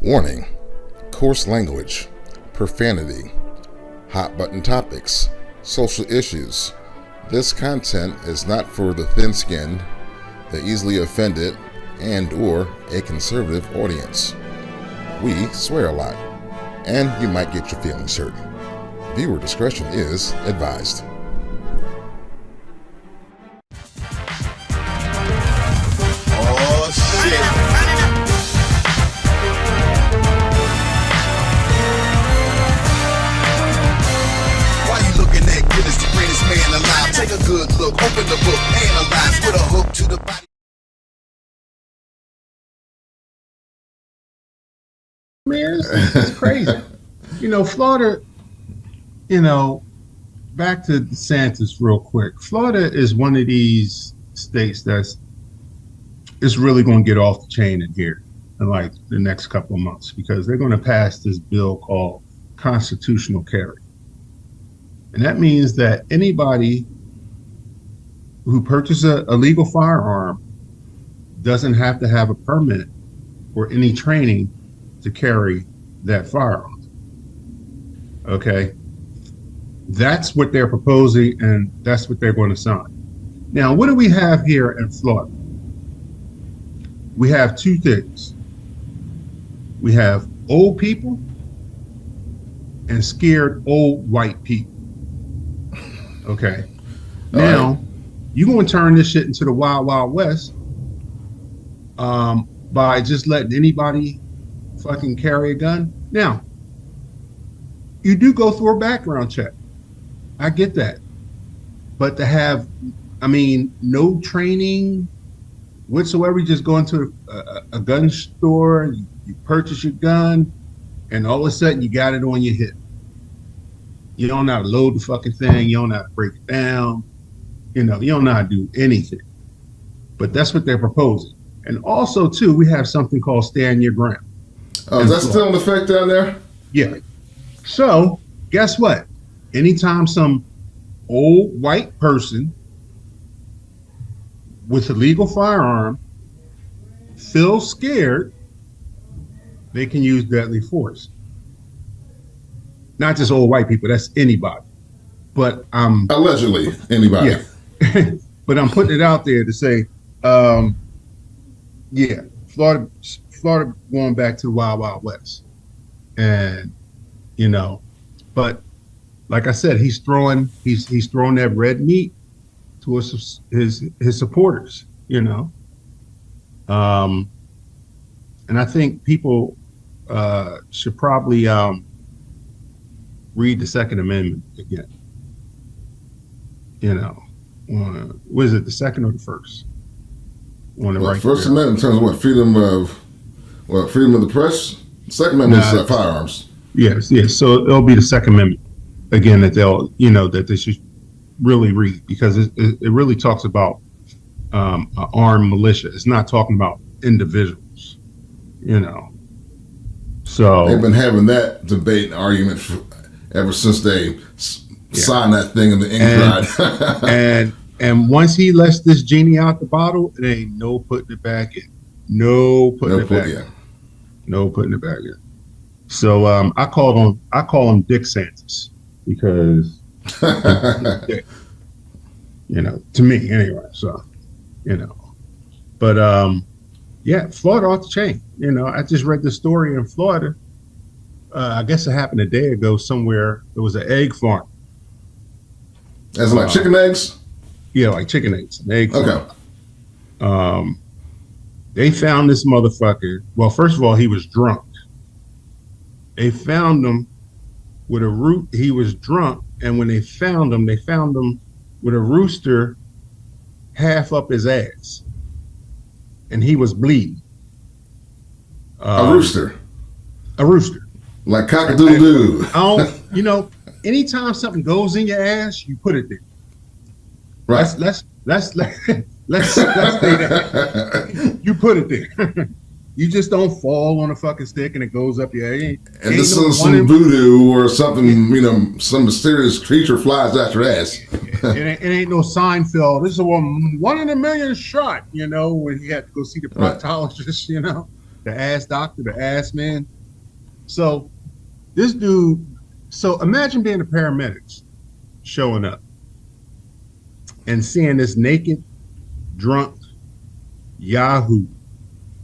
Warning: coarse language, profanity, hot button topics, social issues. This content is not for the thin-skinned, the easily offended, and or a conservative audience. We swear a lot, and you might get your feelings hurt. Viewer discretion is advised. Oh shit. Why you looking at Guinness, the greatest man alive? Take a good look, open the book, analyze with a hook to the body. Man, it's crazy. Florida, back to DeSantis real quick. Florida is one of these states it's really going to get off the chain in here in like the next couple of months, because they're going to pass this bill called constitutional carry. And that means that anybody who purchases a legal firearm doesn't have to have a permit or any training to carry that firearm. Okay, that's what they're proposing, and that's what they're going to sign. Now, what do we have here in Florida? We have two things. We have old people and scared old white people. Okay, now you're going to turn this shit into the Wild Wild West by just letting anybody fucking carry a gun. Now, you do go through a background check. I get that. But to have, no training whatsoever, you just go into a gun store, you purchase your gun, and all of a sudden you got it on your hip. You don't know how to load the fucking thing. You don't know how to break it down. You don't know how to do anything. But that's what they're proposing. And also, too, we have something called stand your ground. Oh, is that still in effect down there? Yeah. So, guess what? Anytime some old white person with a legal firearm feels scared, they can use deadly force. Not just old white people, that's anybody. But allegedly anybody. Yeah. But I'm putting it out there to say, Florida going back to the Wild Wild West. And but like I said, he's throwing that red meat to his supporters, and I think people should probably read the Second Amendment again. What is it, the second or the first? First Amendment in terms of what? Freedom of the press? Second Amendment is firearms. Yes. So it'll be the Second Amendment again that they'll, that they should really read, because it really talks about armed militia. It's not talking about individuals, So they've been having that debate and argument ever since they signed that thing in the ink. And once he lets this genie out the bottle, it ain't no putting it back in. No putting it back in. So I call him Dick Santis, because to me anyway. So but Florida off the chain. I just read the story in Florida. I guess it happened a day ago somewhere. There was an egg farm. As like chicken eggs? Yeah, like chicken eggs. An egg farm. Okay. They found this motherfucker. Well, first of all, he was drunk. They found him with a root. He was drunk, and when they found him with a rooster half up his ass, and he was bleeding. A rooster. Like cock-a-doodle-doo. Anytime something goes in your ass, you put it there. Right. Let's say that. You put it there. You just don't fall on a fucking stick and it goes up your ass. And this is some voodoo or something, some mysterious creature flies out your ass. it ain't no Seinfeld. This is a 1 in a million shot, when he had to go see the proctologist, the ass doctor, the ass man. So this dude, so imagine being the paramedics showing up and seeing this naked, drunk Yahoo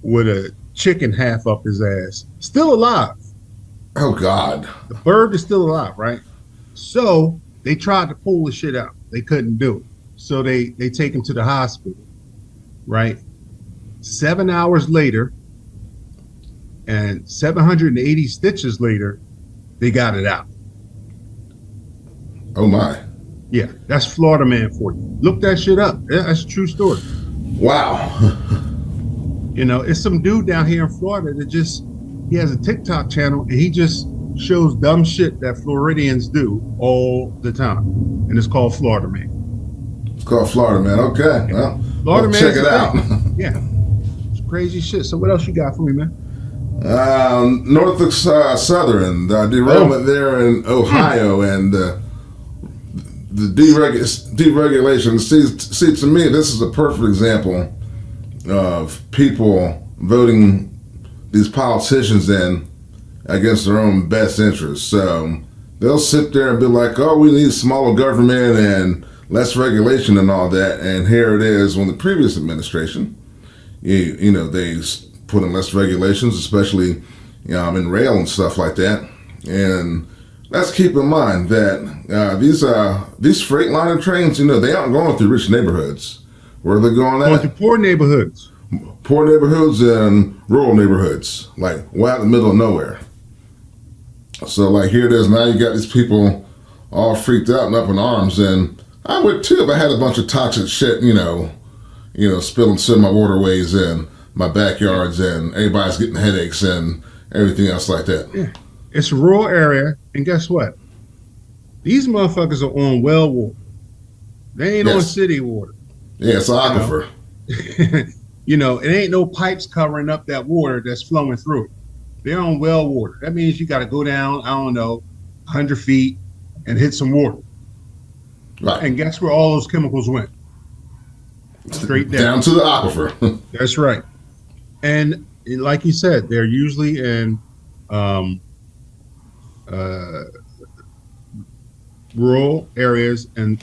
with a chicken half up his ass, still alive. Oh God. The bird is still alive, right? So they tried to pull the shit out. They couldn't do it. So they take him to the hospital, right? 7 hours later, and 780 stitches later, they got it out. Oh my. Yeah, that's Florida man for you. Look that shit up. Yeah, that's a true story. Wow. You know, it's some dude down here in Florida that he has a TikTok channel and he just shows dumb shit that Floridians do all the time. And it's called Florida Man. It's called Florida Man. Okay. Well, Florida Man. check it out. Yeah. It's crazy shit. So what else you got for me, man? Norfolk Southern, derailment there in Ohio, and the deregulation. See, to me, this is a perfect example of people voting these politicians in against their own best interests. So they'll sit there and be like, oh, we need smaller government and less regulation and all that. And here it is when the previous administration, you know, they put in less regulations, especially in rail and stuff like that. And let's keep in mind that these Freightliner trains, you know, they aren't going through rich neighborhoods. Where are they going at? Going to poor neighborhoods. Poor neighborhoods and rural neighborhoods, like way out in the middle of nowhere. So like here it is, now you got these people all freaked out and up in arms, and I would too if I had a bunch of toxic shit, you know, spilling some of my waterways and my backyards, and everybody's getting headaches and everything else like that. Yeah. It's a rural area, and guess what? These motherfuckers are on well water. They ain't on city water. Yeah, it's an aquifer. You know, it ain't no pipes covering up that water that's flowing through it. They're on well water. That means you got to go down, I don't know, 100 feet and hit some water. Right. And guess where all those chemicals went? Straight down. Down to the aquifer. That's right. And like you said, they're usually in rural areas and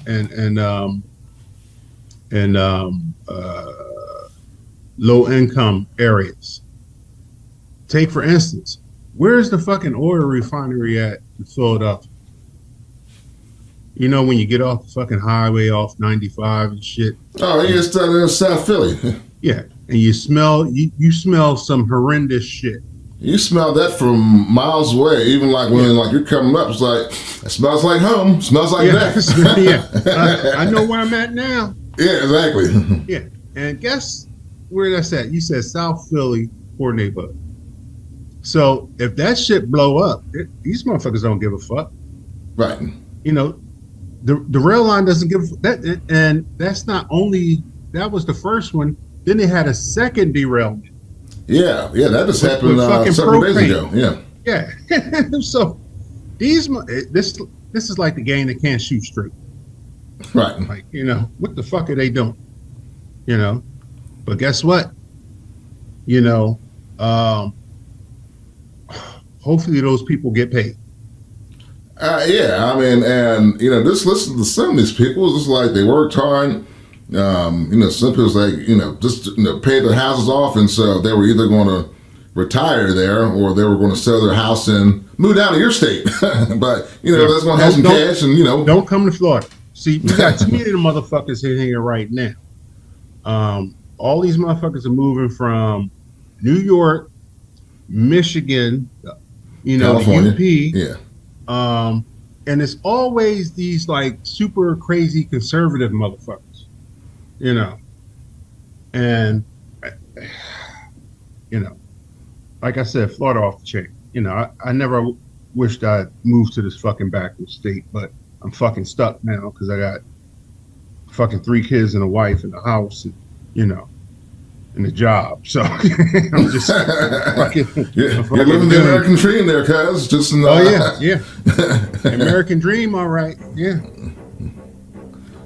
low income areas. Take for instance, where's the fucking oil refinery at in Philadelphia? You know, when you get off the fucking highway off 95 and shit. Oh, yeah, it's in South Philly. Yeah, and you smell some horrendous shit. You smell that from miles away. Even like when like you're coming up, it's like it smells like home. Smells like that. Yeah, I know where I'm at now. Yeah, exactly. Yeah, and guess where that's at? You said South Philly, poor neighborhood. So if that shit blow up, these motherfuckers don't give a fuck. Right. You know, the rail line doesn't give that, and that's not only that was the first one. Then they had a second derailment. Yeah, that just happened several days ago. Yeah. So this is like the game that can't shoot straight. Right. Like, you know, what the fuck are they doing? You know, but guess what? You know, hopefully those people get paid. Yeah, I mean, and you know, just listen to some of these people. It's just like they worked hard. You know, some people's like, you know, just pay their houses off, and so they were either going to retire there or they were going to sell their house and move down to your state. But you know, that's going to have some cash, and you know, don't come to Florida. See, we got too many of the motherfuckers in here right now. All these motherfuckers are moving from New York, Michigan, you know, California. UP. Yeah. And it's always these like super crazy conservative motherfuckers. You know, and you know, like I said, Florida off the chain. You know, I never wished I'd moved to this fucking backward state, but I'm fucking stuck now because I got fucking 3 kids and a wife and a house, and, you know, and a job. So I'm just fucking. You're living the American dream there, cuz. Just in the, yeah. American dream, all right. Yeah.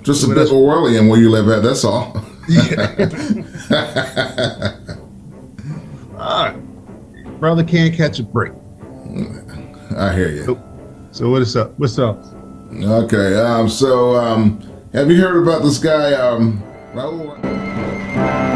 Just a bit Orwellian where you live at, that's all. Brother can't catch a break. I hear you. So what is up? What's up? Okay. Have you heard about this guy, Raul?